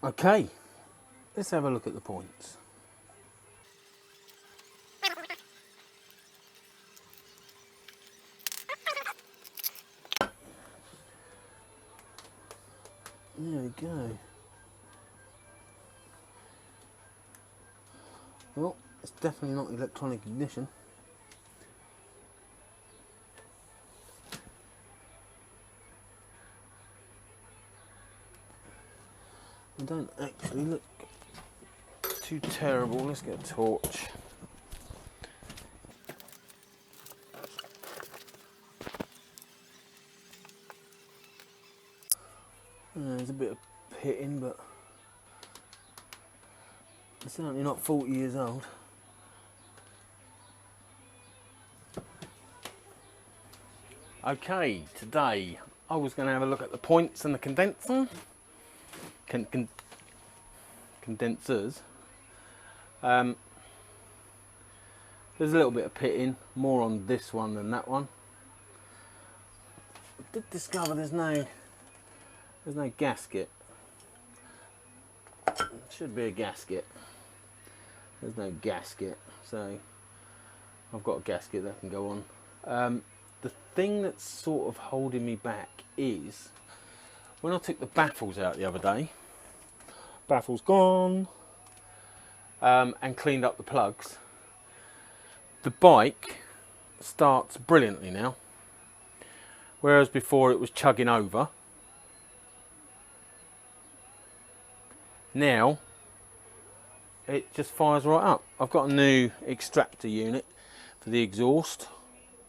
Okay, let's have a look at the points. There we go. Well, it's definitely not electronic ignition. They don't actually look too terrible. Let's get a torch. There's a bit of pitting, but it's certainly not 40 years old. Okay, today I was going to have a look at the points and the condenser. Condensers. There's a little bit of pitting, more on this one than that one. I did discover there's no gasket. Should be a gasket. There's no gasket, so I've got a gasket that can go on. The thing that's sort of holding me back is when I took the baffles out the other day, baffles gone, and cleaned up the plugs, the bike starts brilliantly now, whereas before it was chugging over. Now it just fires right up. I've got a new extractor unit for the exhaust.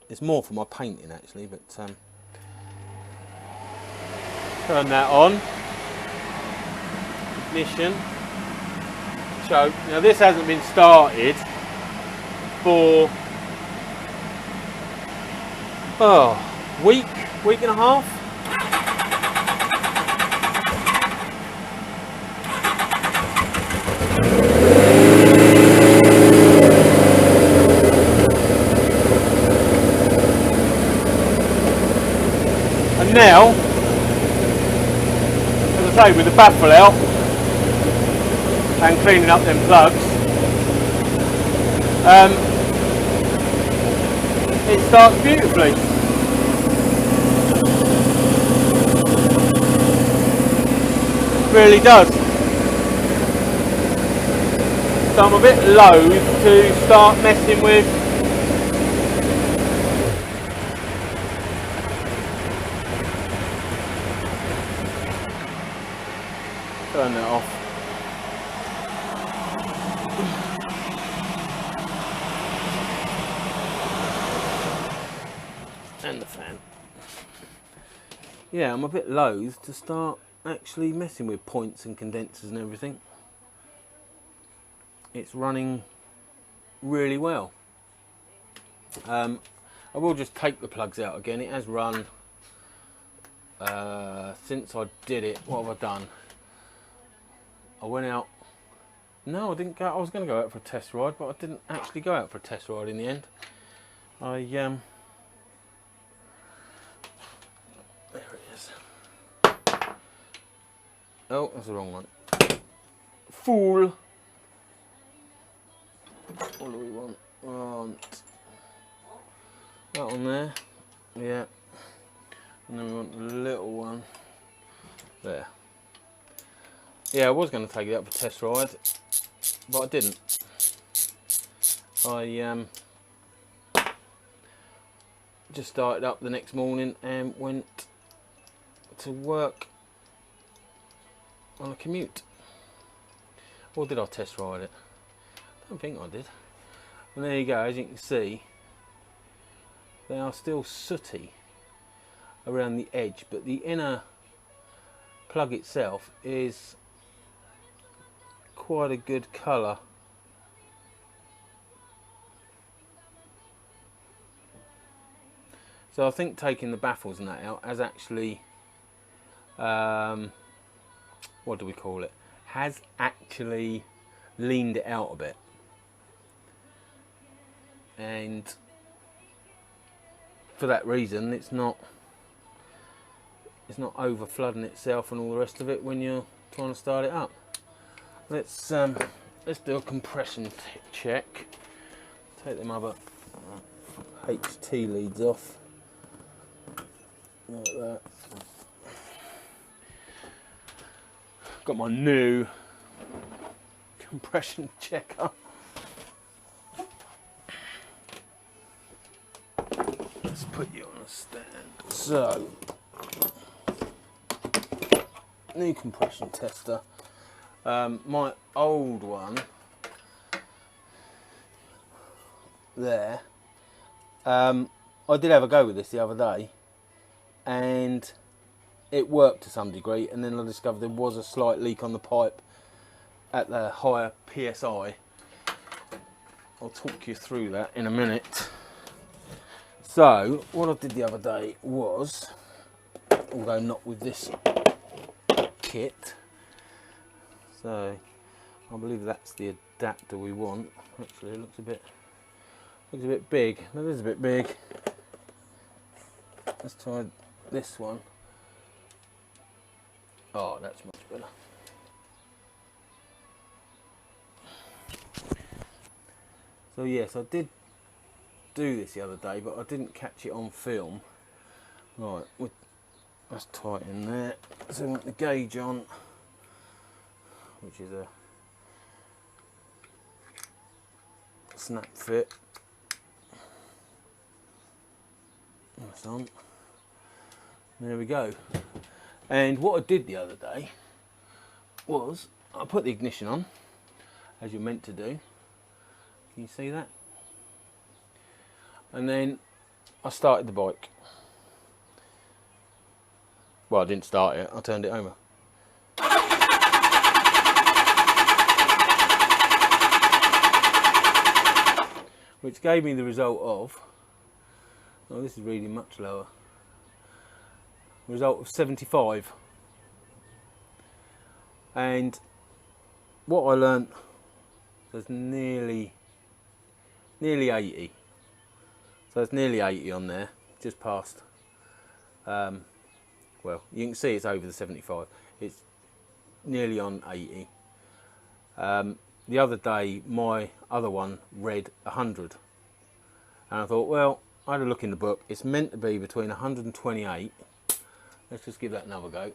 It's more for my painting actually, but turn that on. Ignition. Choke. Now this hasn't been started for week and a half. And now, as I say, with the baffle out and cleaning up them plugs, it starts beautifully. It really does. So I'm a bit loath to start messing with turn that off. And the fan. Yeah, I'm a bit loath to start actually messing with points and condensers and everything. It's running really well. I will just take the plugs out again. It has run since I did it. What have I done? I went out. No, I didn't go. I was going to go out for a test ride, but I didn't actually go out for a test ride in the end. There it is. Oh, that's the wrong one. Fool. What do we want? That one there. Yeah. And then we want the little one there. Yeah, I was going to take it out for a test ride, but I didn't. I just started up the next morning and went to work on a commute. Or did I test ride it? I don't think I did. And there you go, as you can see, they are still sooty around the edge, but the inner plug itself is quite a good colour. So I think taking the baffles and that out has actually, what do we call it? Has actually leaned it out a bit. And for that reason, it's not over flooding itself and all the rest of it when you're trying to start it up. let's do a compression check. Take them other HT leads off like that. Got my new compression checker. Let's put you on a stand. So, new compression tester. My old one there, I did have a go with this the other day and it worked to some degree, and then I discovered there was a slight leak on the pipe at the higher PSI. I'll talk you through that in a minute. So what I did the other day was, although not with this kit, so I believe that's the adapter we want. Actually, it looks a bit big. That is a bit big. Let's try this one. Oh, that's much better. So yes, I did do this the other day, but I didn't catch it on film. Right, let's tighten there. So we want the gauge on, which is a snap fit. That's on. There we go. And what I did the other day was I put the ignition on, as you're meant to do. Can you see that? And then I started the bike. Well, I didn't start it, I turned it over. Which gave me the result of, oh, this is reading much lower. Result of 75. And what I learnt was nearly 80. So it's nearly 80 on there, just past. Well, you can see it's over the 75. It's nearly on 80. The other day, my other one read 100. And I thought, well, I had a look in the book. It's meant to be between 128. Let's just give that another go.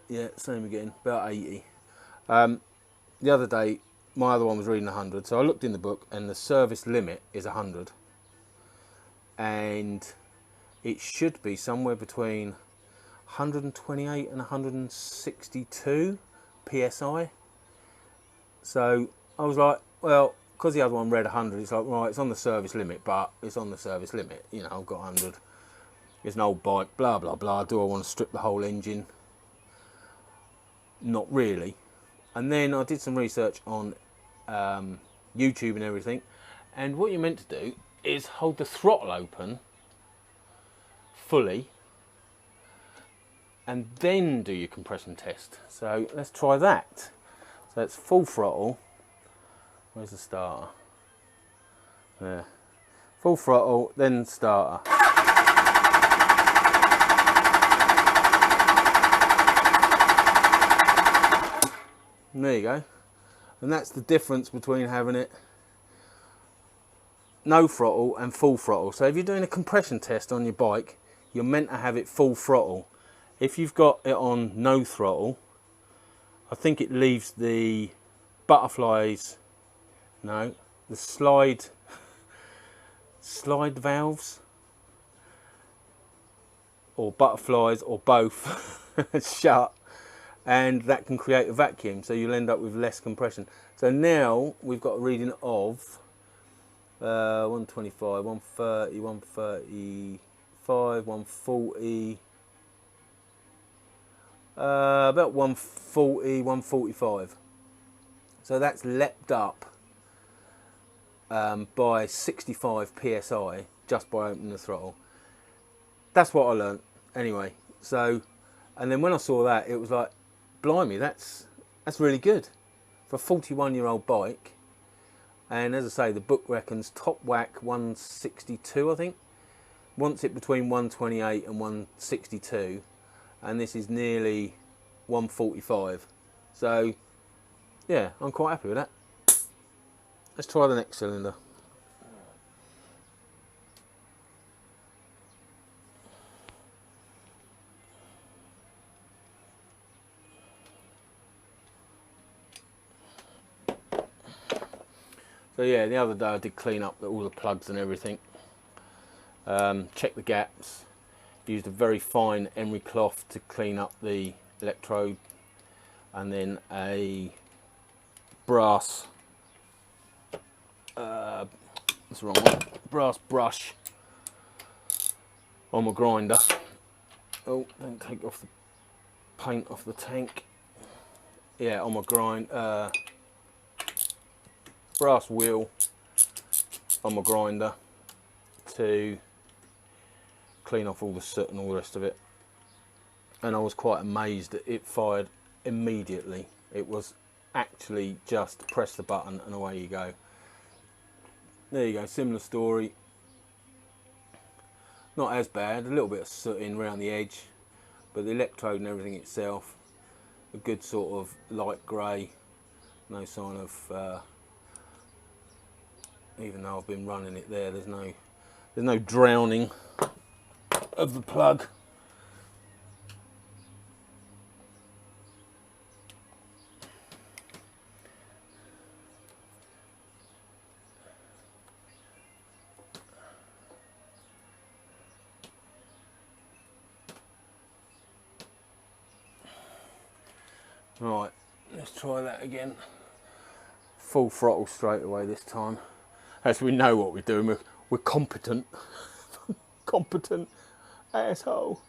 Yeah, same again, about 80. The other day, my other one was reading 100, so I looked in the book and the service limit is 100. And it should be somewhere between 128 and 162 PSI. So I was like, well, because the other one read 100, it's like, right, it's on the service limit, but it's on the service limit. You know, I've got 100. It's an old bike, blah, blah, blah. Do I want to strip the whole engine? Not really. And then I did some research on YouTube and everything. And what you're meant to do is hold the throttle open fully and then do your compression test. So let's try that. So it's full throttle. Where's the starter? There. Full throttle, then starter. And there you go. And that's the difference between having it no throttle and full throttle. So if you're doing a compression test on your bike, you're meant to have it full throttle. If you've got it on no throttle, I think it leaves the butterflies, no, the slide valves or butterflies or both shut, and that can create a vacuum, so you'll end up with less compression. So now we've got a reading of 125, 130, 135, 140, about 140, 145. So that's leapt up by 65 PSI just by opening the throttle. That's what I learnt anyway. So, and then when I saw that, it was like, blimey, that's really good for a 41-year-old bike. And as I say, the book reckons top whack 162, I think. wants it between 128 and 162, and this is nearly 145. So yeah, I'm quite happy with that. Let's try the next cylinder. So yeah, the other day I did clean up all the plugs and everything. Check the gaps. Used a very fine emery cloth to clean up the electrode, and then a brass what's the wrong one? Brass brush on my grinder. Oh, don't take off the paint off the tank. Yeah, on my brass wheel on my grinder to clean off all the soot and all the rest of it. And I was quite amazed that it fired immediately. It was actually just press the button and away you go. There you go, similar story. Not as bad, a little bit of soot in around the edge, but the electrode and everything itself, a good sort of light grey. No sign of even though I've been running it there, there's no drowning of the plug. Right, let's try that again. Full throttle straight away this time. As we know what we're doing, we're competent. Competent asshole.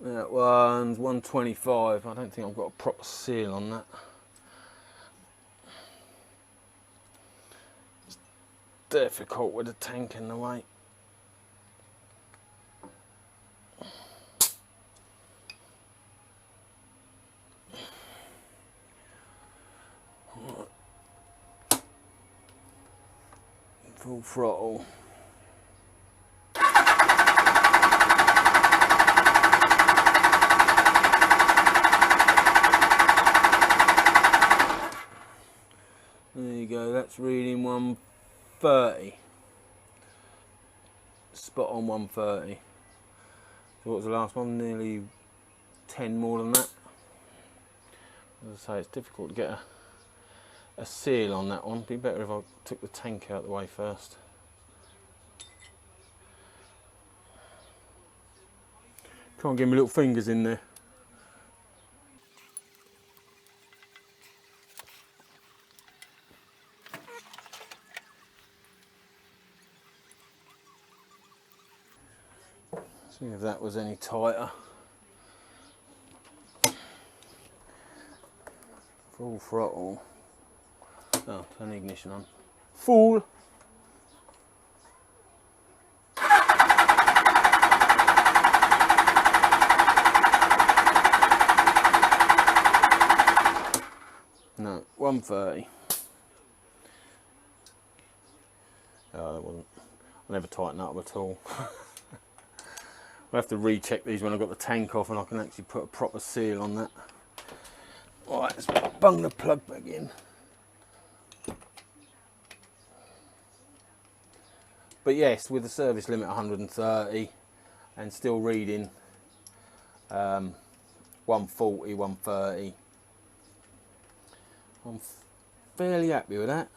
That one's 125. I don't think I've got a proper seal on that. It's difficult with the tank in the way. Full throttle. There you go, that's reading 130. Spot on 130. So what was the last one? Nearly 10 more than that. As I say, it's difficult to get a seal on that one. It'd be better if I took the tank out of the way first. Can't get my little fingers in there. See if that was any tighter. Full throttle. Oh, turn the ignition on. Fool! No, 130. Oh, that wasn't. I never tighten up at all. I'll have to recheck these when I've got the tank off and I can actually put a proper seal on that. Alright, let's bung the plug back in. But yes, with the service limit 130 and still reading 140, 130, I'm fairly happy with that.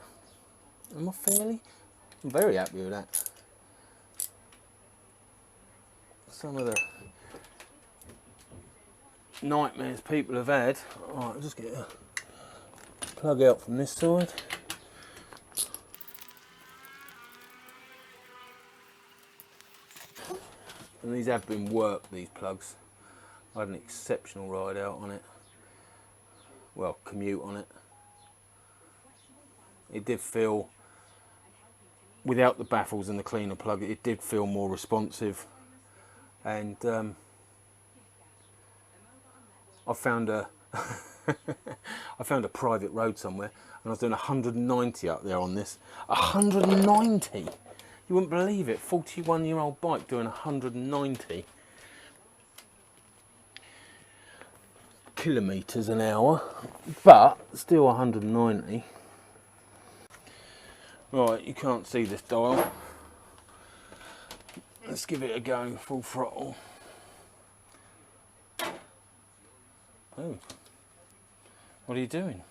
Am I fairly? I'm very happy with that. Some of the nightmares people have had. Alright, I'll just get a plug out from this side. And these have been worked, these plugs. I had an exceptional ride out on it. Well, commute on it. It did feel, without the baffles and the cleaner plug, it did feel more responsive. And I found a I found a private road somewhere and I was doing 190 up there on this. 190! You wouldn't believe it, 41-year-old bike doing 190 kilometres an hour, but still 190. Right, you can't see this dial. Let's give it a go, full throttle. Oh, what are you doing?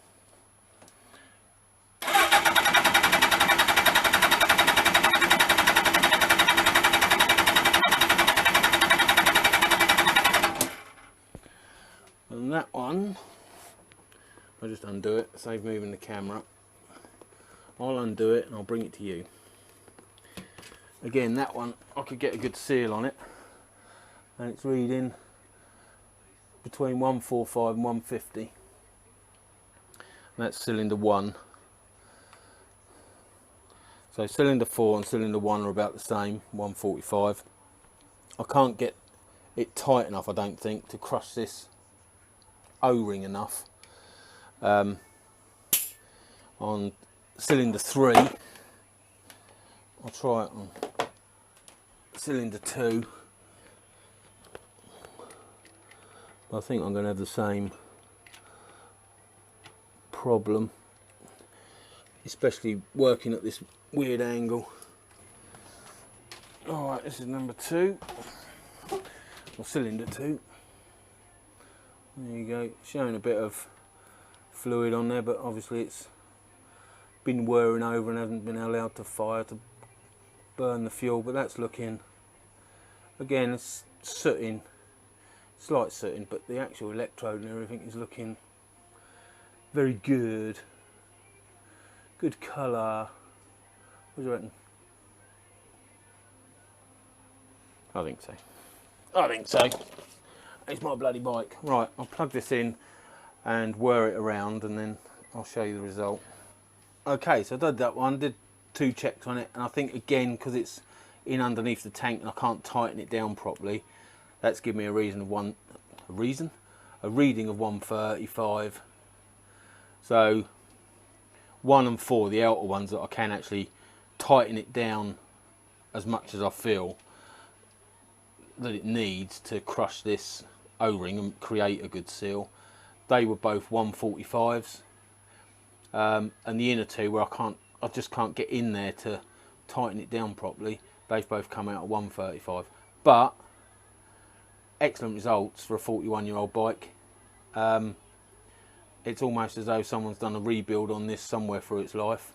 And that one, I'll just undo it, save moving the camera. I'll undo it and I'll bring it to you. Again, that one, I could get a good seal on it, and it's reading between 145 and 150. And that's cylinder 1. So cylinder 4 and cylinder 1 are about the same, 145. I can't get it tight enough, I don't think, to crush this O-ring enough. On cylinder 3, I'll try it on cylinder 2. I think I'm going to have the same problem, especially working at this weird angle. Alright, this is number 2, or cylinder 2. There you go, showing a bit of fluid on there, but obviously it's been wearing over and hasn't been allowed to fire to burn the fuel, but that's looking, again, it's sooting, slight sooting, but the actual electrode and everything is looking very good. Good colour. What do you reckon? I think so. I think so. It's my bloody bike. Right, I'll plug this in and whir it around and then I'll show you the result. Okay, so I did that one, did 2 checks on it, and I think again, because it's in underneath the tank and I can't tighten it down properly, that's given me a reading of 135. So 1 and 4, the outer ones that I can actually tighten it down as much as I feel that it needs to crush this O-ring and create a good seal. They were both 145s, and the inner 2, where I just can't get in there to tighten it down properly, they've both come out at 135. But excellent results for a 41-year-old bike. It's almost as though someone's done a rebuild on this somewhere through its life.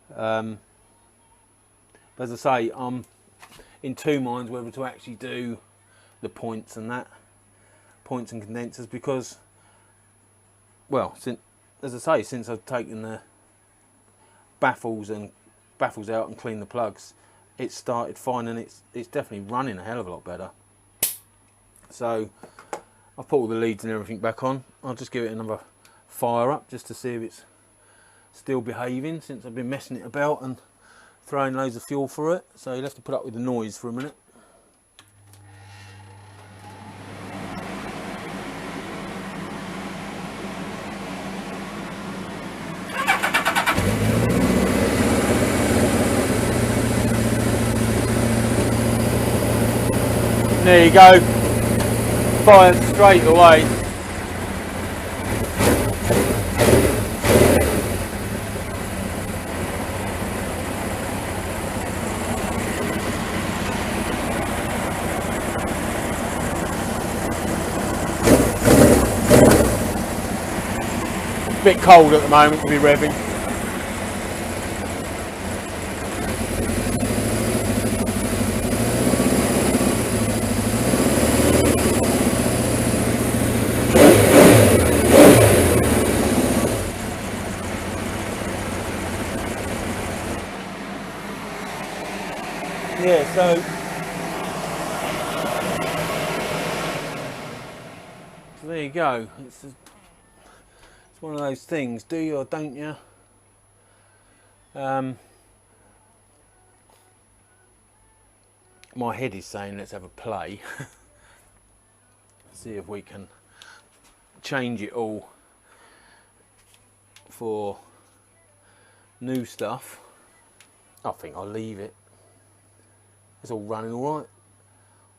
But as I say, I'm in 2 minds whether to actually do the points and condensers, because, well, as I say, since I've taken the baffles out and cleaned the plugs, it's started fine, and it's definitely running a hell of a lot better. So I've put all the leads and everything back on. I'll just give it another fire up just to see if it's still behaving, since I've been messing it about and throwing loads of fuel for it. So you'll have to put up with the noise for a minute. There you go, fired straight away. Bit cold at the moment to be revving. Yeah, so there you go. It's one of those things, do you or don't you? My head is saying let's have a play. See if we can change it all for new stuff, I think I'll leave it. It's all running all right.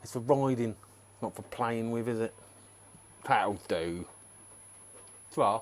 It's for riding, not for playing with, is it? That'll do. Ta-ra.